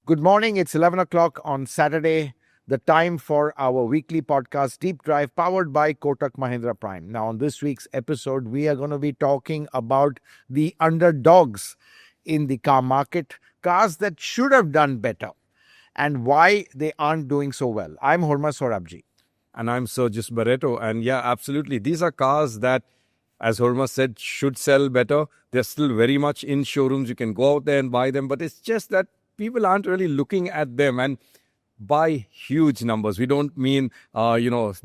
Good morning. It's 11 o'clock on Saturday, the time for our weekly podcast, Deep Drive, powered by Kotak Mahindra Prime. Now, on this week's episode, we are going to be talking about the underdogs in the car market, cars that should have done better, and why they aren't doing so well. I'm Hormazd Sorabjee. And I'm Sergius Barretto. And yeah, absolutely. These are cars that, as Hormazd said, should sell better. They're still very much in showrooms. You can go out there and buy them. But it's just that people aren't really looking at them and buy huge numbers. We don't mean,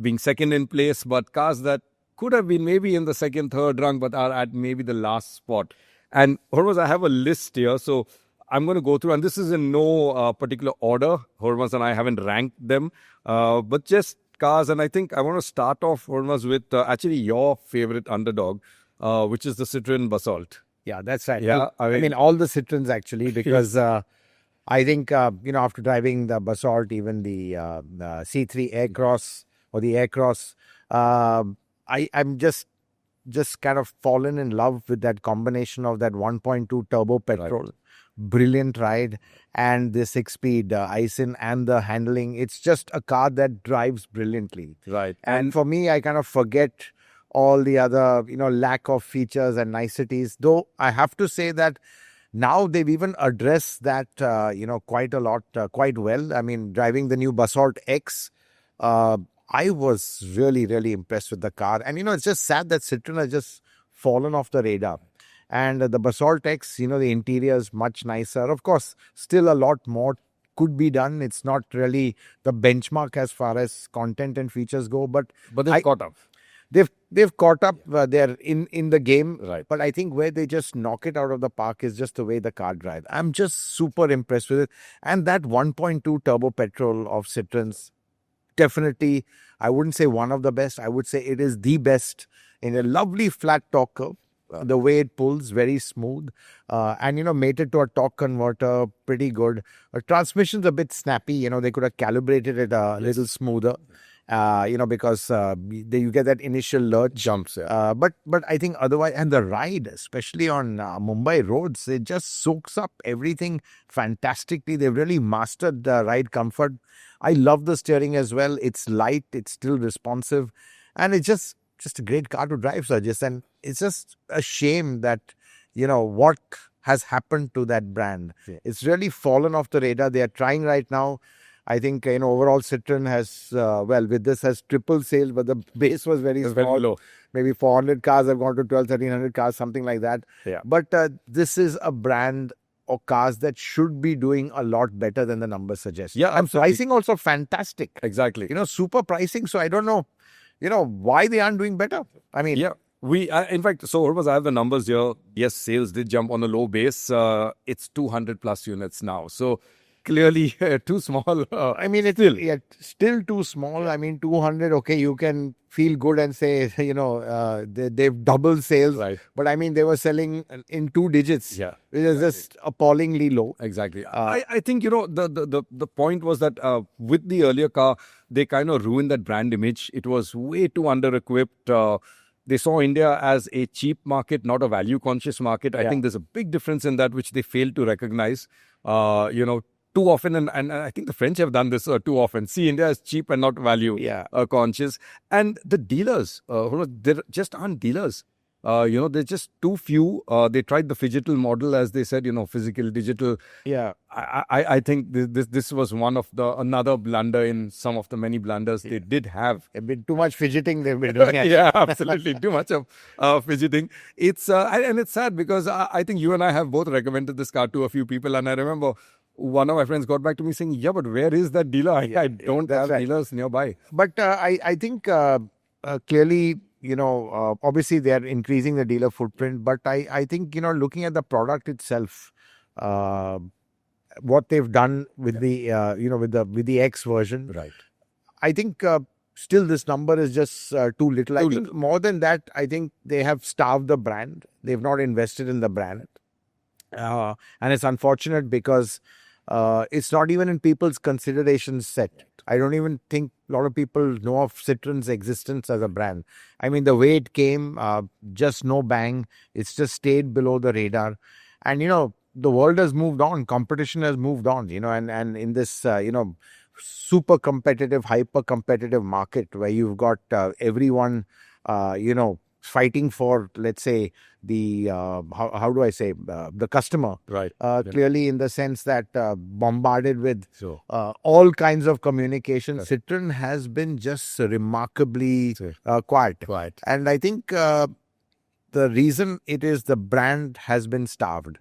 being second in place, but cars that could have been maybe in the second, third rung, but are at maybe the last spot. And Hormazd, I have a list here. So I'm going to go through, and this is in no particular order. Hormazd and I haven't ranked them, but just cars. And I think I want to start off, Hormazd, with actually your favorite underdog, which is the Citroen Basalt. Yeah, that's right. Yeah, I mean all the Citroens actually, because I think, after driving the Basalt, even the C3 Aircross or the Aircross, I'm just kind of fallen in love with that combination of that 1.2 turbo petrol. Right. Brilliant ride, and the 6-speed ISIN and the handling. It's just a car that drives brilliantly. Right. And for me, I kind of forget all the other, lack of features and niceties. Though I have to say that now they've even addressed that, quite a lot, quite well. I mean, driving the new Basalt X, I was really, really impressed with the car. And, it's just sad that Citroen has just fallen off the radar. And the Basalt X, the interior is much nicer. Of course, still a lot more could be done. It's not really the benchmark as far as content and features go. But they've caught up. They've caught up. They're in the game. Right. But I think where they just knock it out of the park is just the way the car drives. I'm just super impressed with it. And that 1.2 turbo petrol of Citroen's, definitely, I wouldn't say one of the best. I would say it is the best in a lovely flat torque curve. The way it pulls, very smooth. And, mated to a torque converter, pretty good. Transmission's a bit snappy. They could have calibrated it a little smoother. Because you get that initial lurch. Jumps, yeah. But I think otherwise, and the ride, especially on Mumbai roads, it just soaks up everything fantastically. They've really mastered the ride comfort. I love the steering as well. It's light, it's still responsive, and it's just a great car to drive, Sergius. And it's just a shame that, what has happened to that brand. Yeah. It's really fallen off the radar. They are trying right now. I think, overall Citroen has, with this has triple sales, but the base was very small. Very low. Maybe 400 cars have gone to 1,200-1,300 cars, something like that. Yeah. But this is a brand or cars that should be doing a lot better than the numbers suggest. Yeah, and pricing also fantastic. Exactly. Super pricing. So I don't know, why they aren't doing better. I mean, yeah. In fact, so Hormazd, I have the numbers here. Yes, sales did jump on a low base. It's 200 plus units now. So clearly too small. I mean, it's still too small. I mean, 200, okay, you can feel good and say, they've doubled sales. Right. But I mean, they were selling in 2 digits. Yeah. Which is just appallingly low. Exactly. I think, the point was that with the earlier car, they kind of ruined that brand image. It was way too under-equipped. They saw India as a cheap market, not a value-conscious market. I think there's a big difference in that, which they failed to recognize. Too often, and I think the French have done this too often. See India as cheap and not value conscious. And the dealers, there just aren't dealers. They're just too few. They tried the phygital model, as they said, physical, digital. Yeah. I think this was another blunder in some of the many blunders they did have. A bit too much fidgeting they've been doing. Yeah, absolutely. Too much of fidgeting. It's and it's sad because I think you and I have both recommended this car to a few people, and I remember one of my friends got back to me saying, yeah, but where is that dealer? I don't have dealers nearby. But I think clearly, obviously they are increasing the dealer footprint. But I think, looking at the product itself, what they've done with with the X version, right? I think still this number is just too little. I think more than that, I think they have starved the brand. They've not invested in the brand. And it's unfortunate because it's not even in people's consideration set. I don't even think a lot of people know of Citroen's existence as a brand. I mean, the way it came, just no bang. It's just stayed below the radar. And, the world has moved on, competition has moved on, and in this, super competitive, hyper competitive market where you've got everyone, fighting for, let's say, the, how do I say, the customer. Right. Clearly in the sense that bombarded with So, all kinds of communication, Yes. Citroen has been just remarkably Sure. quiet. Right. And I think the reason it is the brand has been starved.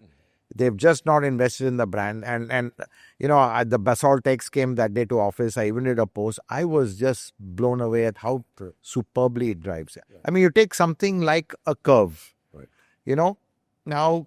They've just not invested in the brand. And the Basalt X came that day to office. I even did a post. I was just blown away at how superbly it drives. I mean, you take something like a Curve. Right. Now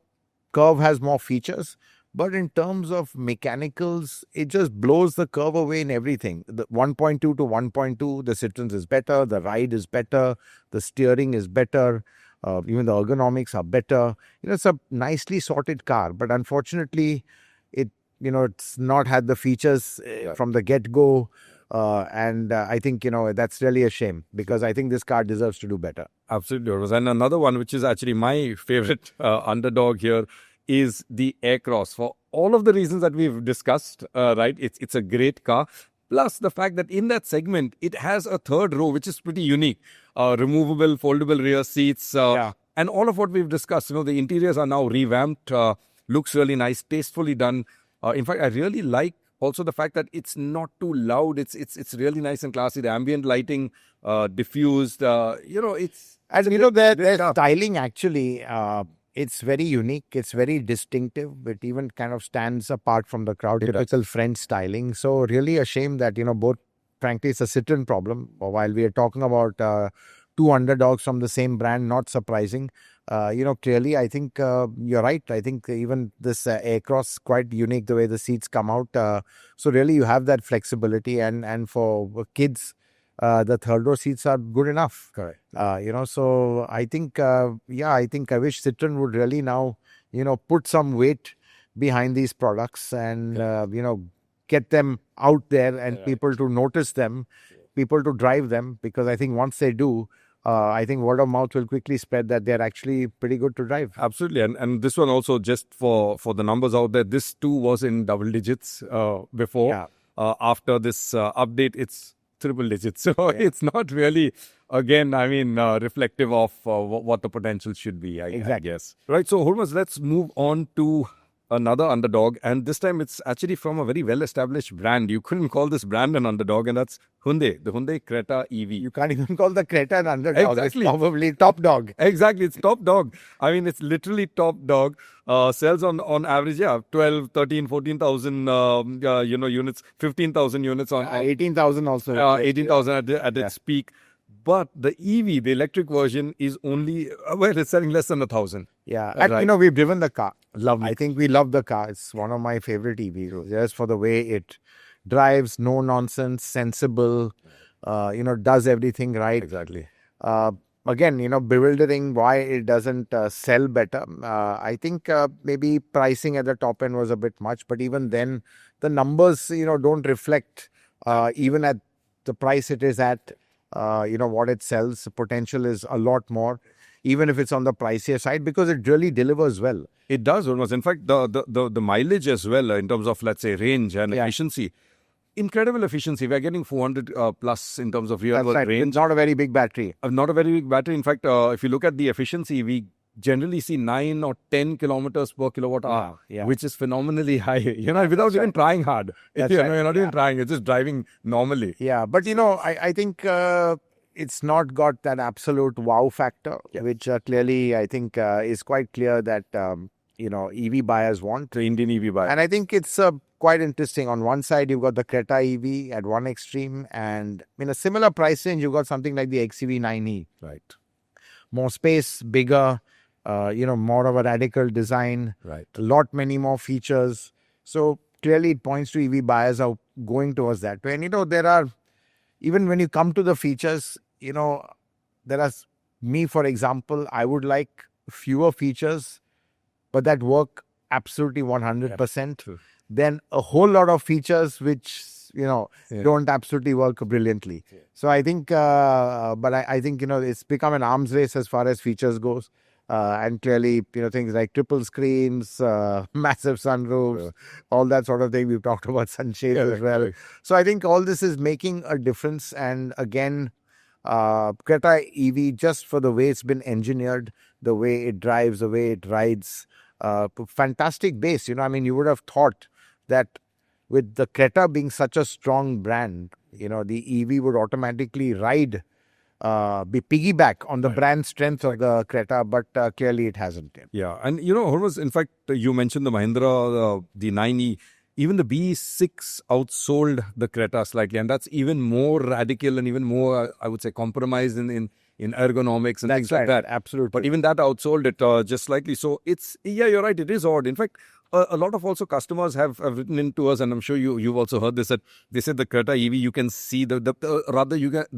Curve has more features. But in terms of mechanicals, it just blows the Curve away in everything. The 1.2 to 1.2, the Citroen is better. The ride is better. The steering is better. Even the ergonomics are better. It's a nicely sorted car, but unfortunately, it's not had the features from the get-go. And I think, that's really a shame because I think this car deserves to do better. Absolutely, Hormazd. And another one, which is actually my favorite underdog here, is the Aircross. For all of the reasons that we've discussed, right? It's a great car. Plus the fact that in that segment, it has a third row, which is pretty unique. Removable, foldable rear seats. And all of what we've discussed, the interiors are now revamped. Looks really nice, tastefully done. In fact, I really like also the fact that it's not too loud. It's really nice and classy. The ambient lighting, diffused. It's... And their styling actually, it's very unique. It's very distinctive. It even kind of stands apart from the crowd. Typical French styling. So really a shame that, both, frankly, it's a Citroen problem. While we are talking about two underdogs from the same brand, not surprising. Clearly, I think you're right. I think even this Aircross, quite unique the way the seats come out. So really you have that flexibility and for kids, the third row seats are good enough. Correct. So I think, I wish Citroen would really now, put some weight behind these products and, get them out there and people to notice them, people to drive them, because I think once they do, I think word of mouth will quickly spread that they're actually pretty good to drive. Absolutely. And this one also, just for the numbers out there, this too was in double digits before. Yeah. After this update, it's triple digits. So it's not really, again, reflective of what the potential should be, I guess. Right. So, Hormazd, let's move on to another underdog. And this time it's actually from a very well-established brand. You couldn't call this brand an underdog, and that's Hyundai, the Hyundai Creta EV. You can't even call the Creta an underdog. Exactly. It's probably top dog. Exactly. It's top dog. It's literally top dog. Sells on average, 12, 13, 14,000, units, 15,000 units on 18,000 also. 18,000 at its peak. But the EV, the electric version, is only, it's selling less than 1,000. Yeah. And, we've driven the car. Lovely. I think we love the car. It's one of my favorite EVs. Just for the way it drives, no nonsense, sensible, does everything right. Exactly. Again, bewildering why it doesn't sell better. I think maybe pricing at the top end was a bit much, but even then, the numbers, don't reflect even at the price it is at. What it sells, the potential is a lot more, even if it's on the pricier side, because it really delivers well. It does, almost. In fact, the mileage as well, in terms of, let's say, range and efficiency. Incredible efficiency. We're getting 400 plus in terms of real world range. It's not a very big battery. Not a very big battery. In fact, if you look at the efficiency, we generally see 9 or 10 kilometers per kilowatt hour, which is phenomenally high, without even trying hard. You're not even trying, you're just driving normally. Yeah, but I think it's not got that absolute wow factor, which clearly I think is quite clear that, EV buyers want. The Indian EV buyer. And I think it's quite interesting. On one side, you've got the Creta EV at one extreme, and in a similar price range, you've got something like the XEV 9e. Right. More space, bigger, more of a radical design, right? Many more features. So clearly it points to EV buyers are going towards that way. And, there are, even when you come to the features, there are, me, for example, I would like fewer features, but that work absolutely 100%. Then a whole lot of features which, don't absolutely work brilliantly. So I think, but I think, it's become an arms race as far as features goes. And clearly, things like triple screens, massive sunroofs, all that sort of thing. We've talked about sunshades as well. Right. So I think all this is making a difference. And again, Creta EV, just for the way it's been engineered, the way it drives, the way it rides, fantastic base. I mean, you would have thought that with the Creta being such a strong brand, the EV would automatically be piggyback on the brand strength of the Creta, but clearly it hasn't. Yeah, and Hormazd, in fact, you mentioned the Mahindra, the 9e, even the B6 outsold the Creta slightly, and that's even more radical and even more, I would say, compromised in ergonomics and things like that. Absolutely. But even that outsold it just slightly. So you're right, it is odd. In fact, a lot of also customers have written in to us, and I'm sure you've also heard this, that they said the Creta EV, you can see the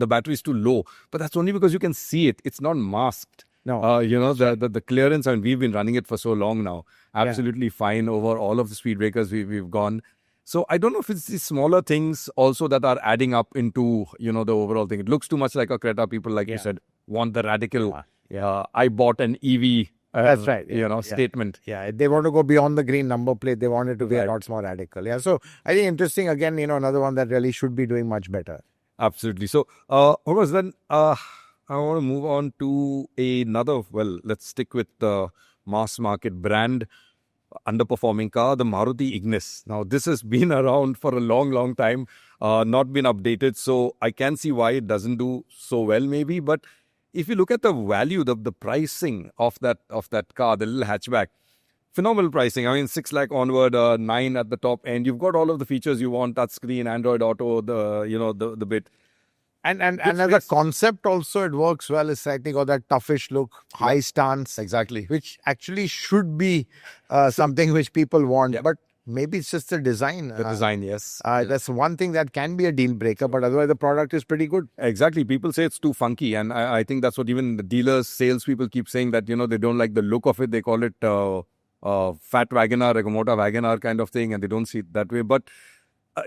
battery is too low, but that's only because you can see it. It's not masked. No. The clearance, and we've been running it for so long now, absolutely fine over all of the speed breakers we've gone. So I don't know if it's the smaller things also that are adding up into, the overall thing. It looks too much like a Creta. People, like you said, want the radical, I bought an EV. That's right. Statement. Yeah, they want to go beyond the green number plate. They want it to be a lot more radical. Yeah, so I think interesting, again, another one that really should be doing much better. Absolutely. So, Hormazd, then I want to move on to another, let's stick with the mass market brand underperforming car, the Maruti Ignis. Now, this has been around for a long, long time, not been updated. So I can see why it doesn't do so well, maybe. But if you look at the value, the pricing of that car, the little hatchback, phenomenal pricing. I mean, 6 lakh onward, 9 at the top end. You've got all of the features you want: touchscreen, Android Auto, the bit. And as a concept also, it works well. It's, I think, got that toughish look, high stance. Exactly. Which actually should be something which people want. But maybe it's just the design. The design, yes. That's one thing that can be a deal breaker, but otherwise the product is pretty good. Exactly. People say it's too funky, and I think that's what even the dealers, salespeople keep saying, that, they don't like the look of it. They call it fat Wagoner, like a motor Wagoner kind of thing, and they don't see it that way. But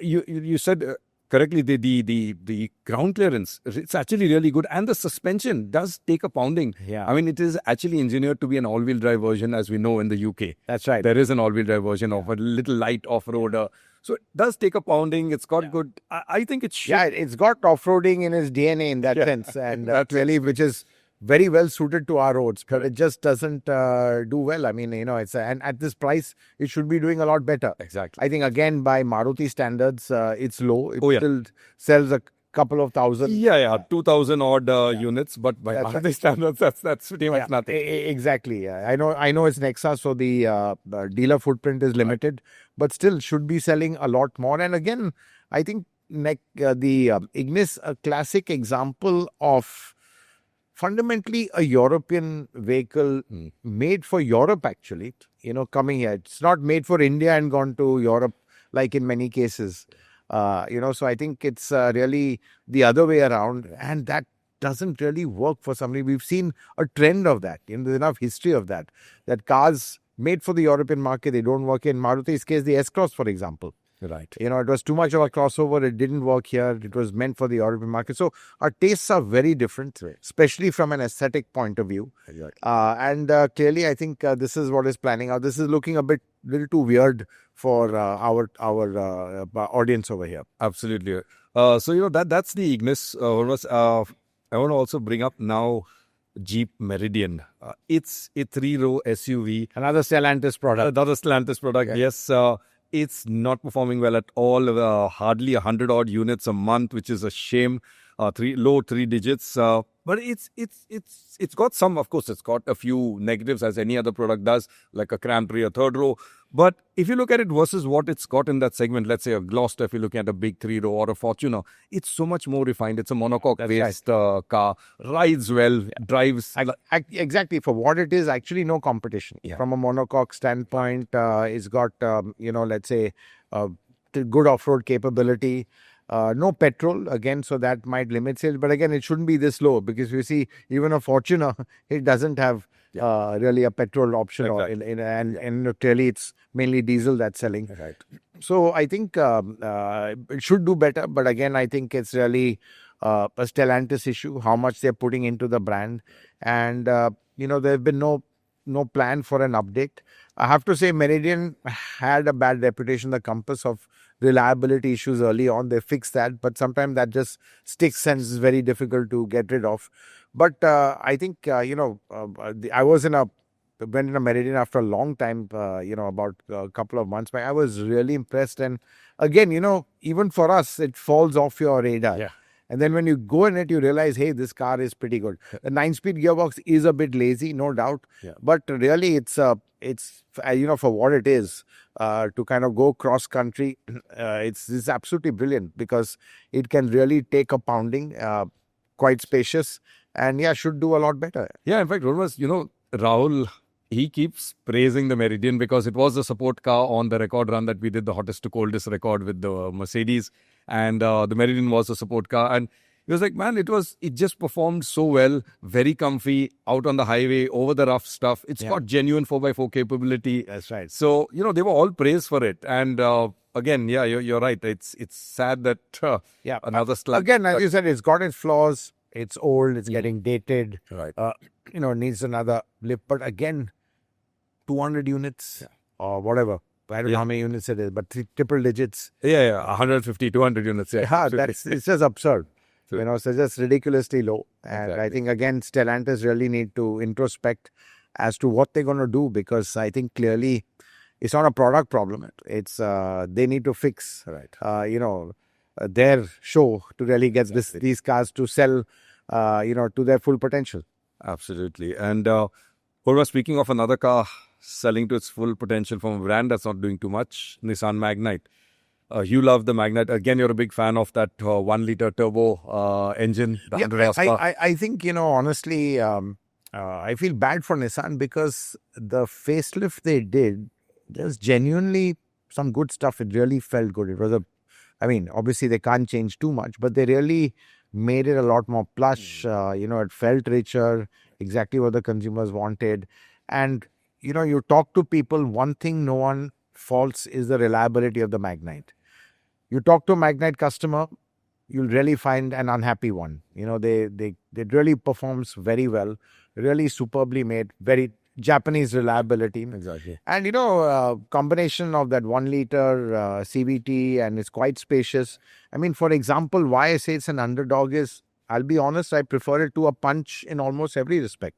you said correctly, the ground clearance, it's actually really good, and the suspension does take a pounding. Yeah. I mean, it is actually engineered to be an all-wheel drive version, as we know in the UK. That's right. There is an all-wheel drive version of a little light off-roader. So it does take a pounding. It's got good. I think it should. Yeah, it's got off-roading in its DNA in that sense, and that's really, which is very well suited to our roads, but it just doesn't do well. I mean, and at this price, it should be doing a lot better. Exactly. I think, again, by Maruti standards, it's low. It still sells a couple of thousand. 2,000 odd units, but by Maruti standards, that's pretty much nothing. Exactly. Yeah. I know it's Nexa, so the dealer footprint is limited, but still should be selling a lot more. And again, I think the Ignis, a classic example of fundamentally a European vehicle made for Europe, actually, coming here. It's not made for India and gone to Europe, like in many cases. So I think it's really the other way around, and that doesn't really work for somebody. We've seen a trend of that. There's enough history of that cars made for the European market, they don't work. In Maruti's case, the S-Cross, for example. Right. It was too much of a crossover. It didn't work here. It was meant for the European market. So our tastes are very different, especially from an aesthetic point of view. Exactly. And clearly, I think this is what is planning out. This is looking a little too weird for our audience over here. Absolutely. So that's the Ignis. I want to also bring up now Jeep Meridian. It's a 3-row SUV. Another Stellantis product. Yes. It's not performing well at all. Hardly 100 odd units a month, which is a shame. Low 3 digits. But it's got some, of course, it's got a few negatives, as any other product does, like a cramped rear third row. But if you look at it versus what it's got in that segment, let's say a Gloucester, if you look at a big 3-row, or a Fortuner, it's so much more refined. It's a monocoque-based car, rides well, drives. Exactly. For what it is, actually no competition. Yeah. From a monocoque standpoint, it's got, let's say, good off-road capability. No petrol, again, so that might limit sales. But again, it shouldn't be this low, because you see, even a Fortuner, it doesn't have really a petrol option. Exactly. And clearly it's mainly diesel that's selling. Right. So I think it should do better. But again, I think it's really a Stellantis issue, how much they're putting into the brand. And, there have been no no plan for an update. I have to say Meridian had a bad reputation, the compass of reliability issues early on. They fixed that, but sometimes that just sticks and is very difficult to get rid of. But I think, I was went in a Meridian after a long time, about a couple of months back. I was really impressed. And again, even for us, it falls off your radar. Yeah. And then when you go in it, you realize, hey, this car is pretty good. The 9-speed gearbox is a bit lazy, no doubt. Yeah. But really, it's for what it is, to kind of go cross country, it's absolutely brilliant because it can really take a pounding, quite spacious, and should do a lot better. Yeah, in fact, Rahul, he keeps praising the Meridian because it was the support car on the record run that we did, the hottest to coldest record with the Mercedes. And the Meridian was a support car. And he was like, man, it just performed so well, very comfy, out on the highway, over the rough stuff. It's got genuine 4x4 capability. That's right. So, they were all praised for it. And again, you're right. It's sad that another slap. Again, as you said, it's got its flaws. It's old. It's getting dated. Right. Needs another lift. But again, 200 units or whatever. I don't know how many units it is, but triple digits. 150, 200 units. It's just absurd. Sure. So just ridiculously low. And Exactly. I think, again, Stellantis really need to introspect as to what they're going to do, because I think clearly it's not a product problem. It's they need to fix, their show to really get these cars to sell, to their full potential. Absolutely. And Hormazd, speaking of another car selling to its full potential from a brand that's not doing too much, Nissan Magnite. You love the Magnite. Again, you're a big fan of that 1-liter turbo engine. I think, honestly, I feel bad for Nissan because the facelift they did, there's genuinely some good stuff. It really felt good. It was obviously they can't change too much, but they really made it a lot more plush. It felt richer, exactly what the consumers wanted. And, you talk to people, one thing no one faults is the reliability of the Magnite. You talk to a Magnite customer, you'll really find an unhappy one. It really performs very well, really superbly made, very Japanese reliability. Exactly. And, combination of that 1-liter CVT, and it's quite spacious. For example, why I say it's an underdog is, I'll be honest, I prefer it to a Punch in almost every respect.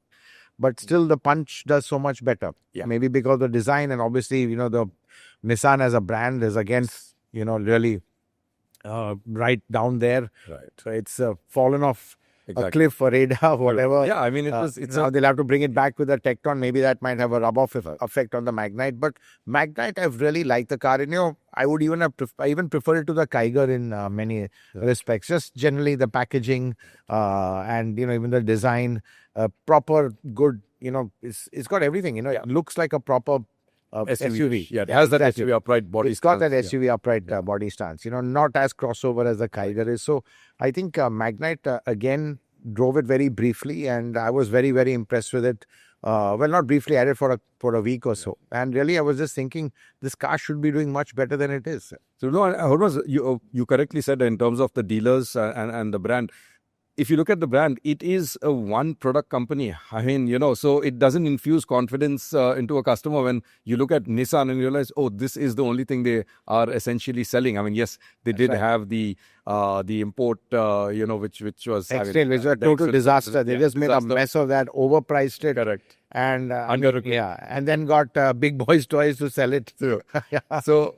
But still, the Punch does so much better. Yeah. Maybe because of the design, and obviously, the Nissan as a brand is against, really right down there. Right. So it's fallen off Exactly. a cliff, a radar, whatever. Yeah, now they'll have to bring it back with the Tecton. Maybe that might have a rub-off effect on the Magnite. But Magnite, I've really liked the car. And, I would even prefer it to the Kiger in many respects. Just generally the packaging and, even the design, proper, good, it's got everything. It looks like a proper SUV. Yeah, it has that Exactly. SUV upright body. It's got that stance. SUV upright body stance, not as crossover as the Kiger is. So I think Magnite, again, drove it very briefly, and I was very, very impressed with it. Not briefly, I had it for a week or so. And really, I was just thinking, this car should be doing much better than it is. So, Hormazd, you correctly said in terms of the dealers and the brand. If you look at the brand, it is a one product company. So it doesn't infuse confidence into a customer when you look at Nissan and you realize, oh, this is the only thing they are essentially selling. Yes, they did have the import, which was Excel, which was a total disaster. They just made a mess of that, overpriced it. Correct. And and then got big boys' toys to sell it. So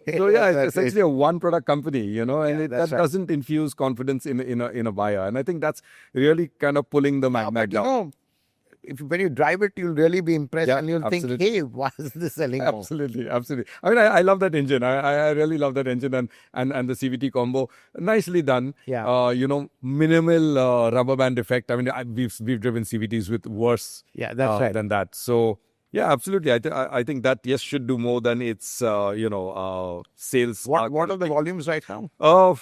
it's essentially a one product company, and that doesn't infuse confidence in a buyer. And I think that's really kind of pulling the Magnite down. When you drive it, you'll really be impressed, and you'll think, hey, why is this selling more? Absolutely. I love that engine. I really love that engine and the CVT combo. Nicely done. Yeah. Minimal rubber band effect. We've driven CVTs with worse than that. So, yeah, absolutely. I think that, yes, should do more than its, sales. What are the volumes right now? About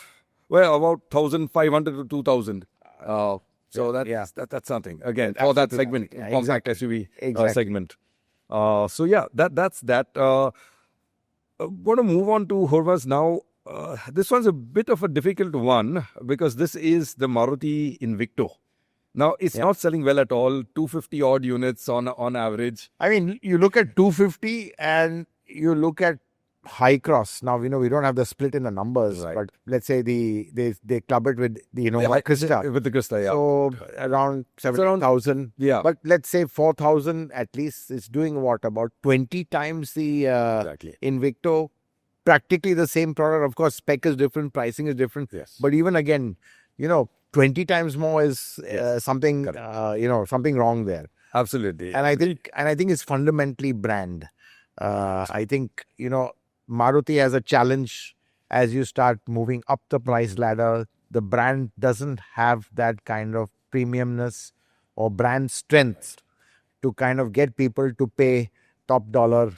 1,500 to 2,000. So that's something. Again, for that segment, compact SUV segment. That's that. Want to move on to Hormazd now. This one's a bit of a difficult one because this is the Maruti Invicto. Now, it's not selling well at all. 250 odd units on average. I mean, you look at 250 and you look at high cross. Now, we don't have the split in the numbers, Right. but let's say they club it with the Creta. With the Cresta, yeah. So around 7,000. Yeah. But let's say 4,000 at least is doing what? About 20 times the Exactly. Invicto. Practically the same product. Of course, spec is different, pricing is different. Yes. But even again, 20 times more is something, something wrong there. Absolutely. And I think it's fundamentally brand. I think, Maruti has a challenge as you start moving up the price ladder. The brand doesn't have that kind of premiumness or brand strength to kind of get people to pay top dollar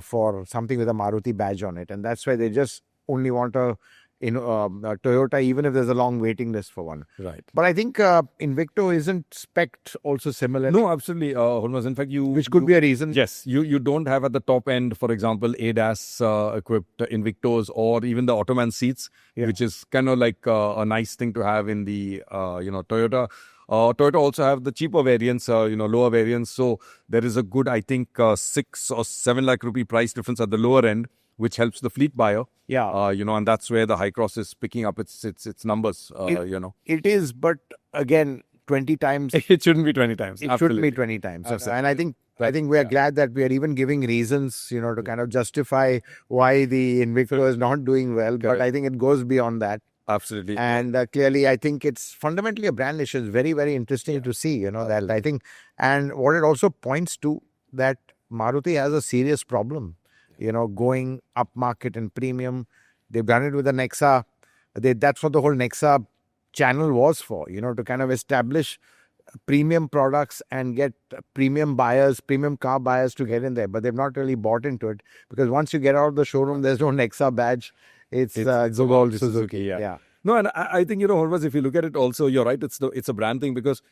for something with a Maruti badge on it. And that's why they just only want a Toyota, even if there's a long waiting list for one. Right. But I think Invicto isn't spec'd also similar. No, absolutely. Hormazd, in fact, Which could be a reason. Yes, you don't have at the top end, for example, ADAS equipped Invictos or even the Ottoman seats, which is kind of like a nice thing to have in the Toyota. Toyota also have the cheaper variants, lower variants. So there is a good, I think, 6 or 7 lakh rupee price difference at the lower end, which helps the fleet buyer. Yeah. And that's where the high cross is picking up its numbers. It is, but again, 20 times. It shouldn't be 20 times. It should be 20 times. And I think we are glad that we are even giving reasons, to kind of justify why the Invicto is not doing well. But I think it goes beyond that. Absolutely. And clearly, I think it's fundamentally a brand issue. It's very, very interesting to see, that I think. And what it also points to, that Maruti has a serious problem, going upmarket and premium. They've done it with the Nexa. That's what the whole Nexa channel was for, to kind of establish premium products and get premium car buyers to get in there. But they've not really bought into it, because once you get out of the showroom, there's no Nexa badge. It's all Suzuki. Yeah. No, and I think, Hormazd, if you look at it also, you're right, it's a brand thing, because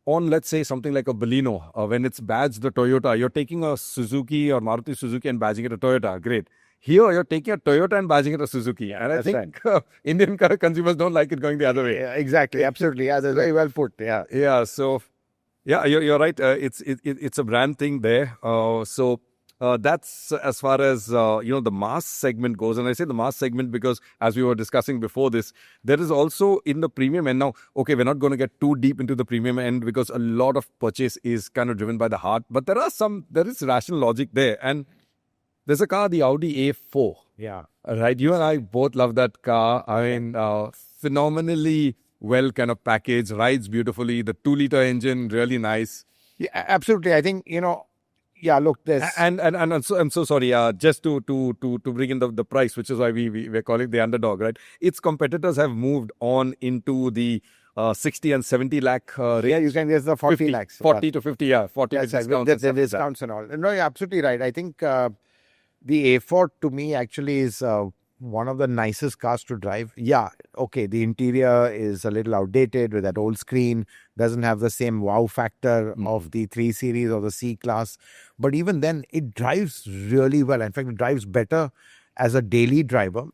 on, let's say, something like a Baleno, when it's badged the Toyota, you're taking a Suzuki or Maruti Suzuki and badging it a Toyota. Great. Here, you're taking a Toyota and badging it a Suzuki. And I think Indian car consumers don't like it going the other way. Yeah, exactly. Absolutely. Yeah, that's very well put. Yeah. Yeah. So, yeah, you're right. It's a brand thing there. That's as far as, the mass segment goes. And I say the mass segment because, as we were discussing before this, there is also in the premium end now, okay, we're not going to get too deep into the premium end because a lot of purchase is kind of driven by the heart. But there is rational logic there. And there's a car, the Audi A4. Yeah. Right. You and I both love that car. I mean, phenomenally well kind of packaged, rides beautifully. The 2-liter engine, really nice. Yeah, absolutely. I think, yeah, look, there's... And I'm so sorry, just to bring in the price, which is why we're calling it the underdog, right? Its competitors have moved on into the 60 and 70 lakh range. Yeah, you can get the 40 lakhs. 40 to 50, yeah. 40 yes, discounts. The discounts and all. No, you're absolutely right. I think the A4 to me actually is one of the nicest cars to drive. Yeah, okay, the interior is a little outdated with that old screen, doesn't have the same wow factor of the 3 Series or the C-Class. But even then, it drives really well. In fact, it drives better as a daily driver.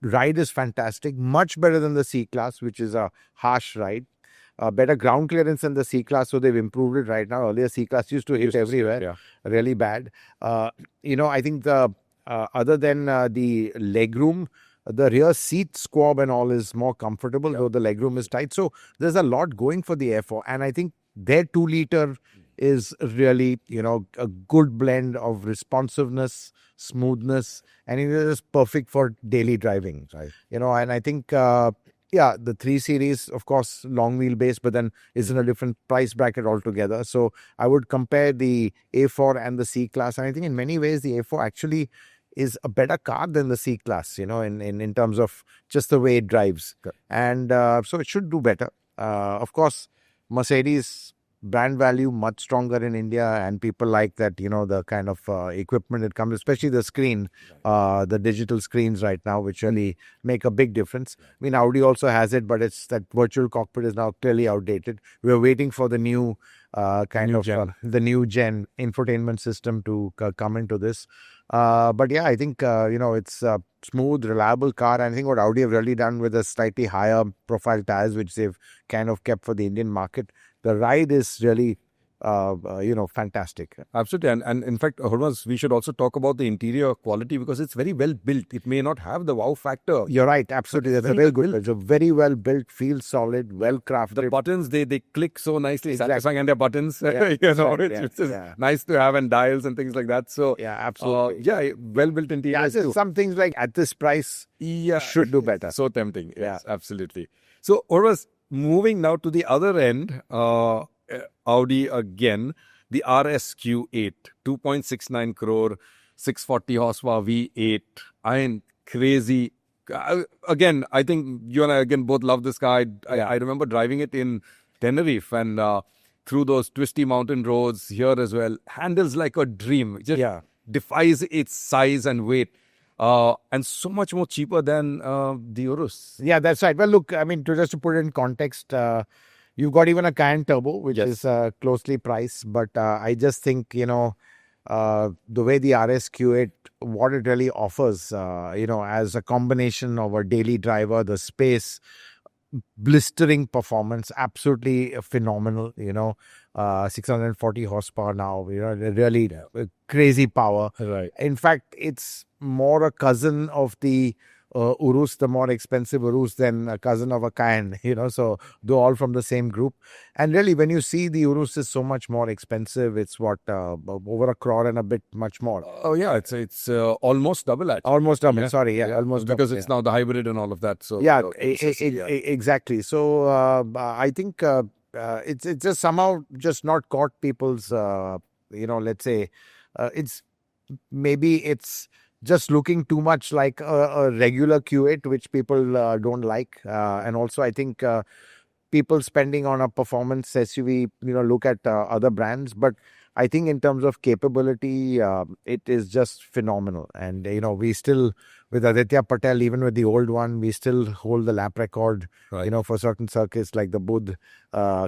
Ride is fantastic, much better than the C-Class, which is a harsh ride. Better ground clearance than the C-Class, so they've improved it right now. Earlier, C-Class used to hit everywhere, really bad. I think other than the legroom, the rear seat squab and all is more comfortable, though the legroom is tight. So there's a lot going for the Air4. And I think their 2-liter is really, a good blend of responsiveness, smoothness, and it is perfect for daily driving. Right. And I think... the 3 Series, of course, long wheelbase, but then is in a different price bracket altogether. So I would compare the A4 and the C-Class. And I think in many ways, the A4 actually is a better car than the C-Class, in terms of just the way it drives. Okay. And so it should do better. Of course, Mercedes brand value much stronger in India, and people like that, the kind of equipment it comes, especially the screen, the digital screens right now, which really make a big difference. I mean, Audi also has it, but it's that virtual cockpit is now clearly outdated. We're waiting for the new the new gen infotainment system to come into this. But yeah, I think, it's a smooth, reliable car. And I think what Audi have really done with the slightly higher profile tires, which they've kind of kept for the Indian market, the ride is really, fantastic. Absolutely. And in fact, Hormazd, we should also talk about the interior quality because it's very well built. It may not have the wow factor. You're right. Absolutely. That's a real good. It's a very well built, feels solid, well crafted. The buttons, they click so nicely, Exactly. satisfying, and their buttons, Yeah, it's just nice to have, and dials and things like that. So, yeah, absolutely. well built interior. Yeah, so some things like at this price should do better. So tempting. Yes, absolutely. So, Hormazd, moving now to the other end, Audi again, the RS Q8, 2.69 crore, 640 horsepower V8. Crazy. Again, I think you and I both love this car. I remember driving it in Tenerife and through those twisty mountain roads here as well. Handles like a dream. Just defies its size and weight. And so much more cheaper than the Urus. Yeah, that's right. Well, look, I mean, just to put it in context, you've got even a Cayenne Turbo, which is closely priced. But I just think, the way the RS Q8, what it really offers, as a combination of a daily driver, the space, blistering performance, absolutely phenomenal, 640 horsepower now, really crazy power. Right. In fact, it's more a cousin of the Urus, the more expensive Urus, than a cousin of a Cayenne, so they're all from the same group. And really, when you see the Urus is so much more expensive, it's what, over a crore and a bit much more. Oh, yeah, it's almost double actually. Almost double, almost because double, it's now the hybrid and all of that. So exactly. So I think it's just somehow just not caught people's, let's say, it's just looking too much like a regular Q8, which people don't like. And also, I think people spending on a performance SUV, look at other brands. But I think in terms of capability, it is just phenomenal. And, we still, with Aditya Patel, even with the old one, we still hold the lap record, for certain circuits like the Budh,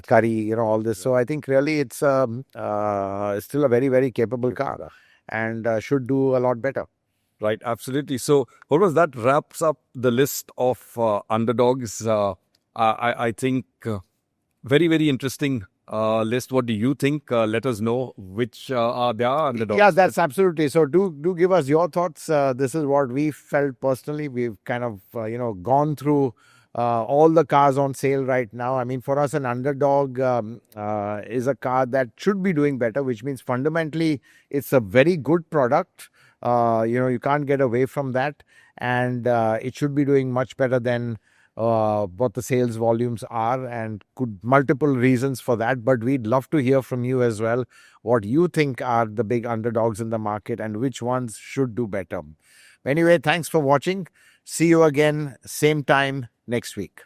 Curry, all this. So I think really it's still a very, very capable car and should do a lot better. Right, absolutely. So, Hormazd, that wraps up the list of underdogs. I think very, very interesting list. What do you think? Let us know which are their underdogs. Yeah, that's absolutely. So do give us your thoughts. This is what we felt personally. We've kind of, gone through all the cars on sale right now. I mean, for us, an underdog is a car that should be doing better, which means fundamentally it's a very good product. You can't get away from that. And it should be doing much better than what the sales volumes are, and multiple reasons for that. But we'd love to hear from you as well, what you think are the big underdogs in the market and which ones should do better. Anyway, thanks for watching. See you again, same time next week.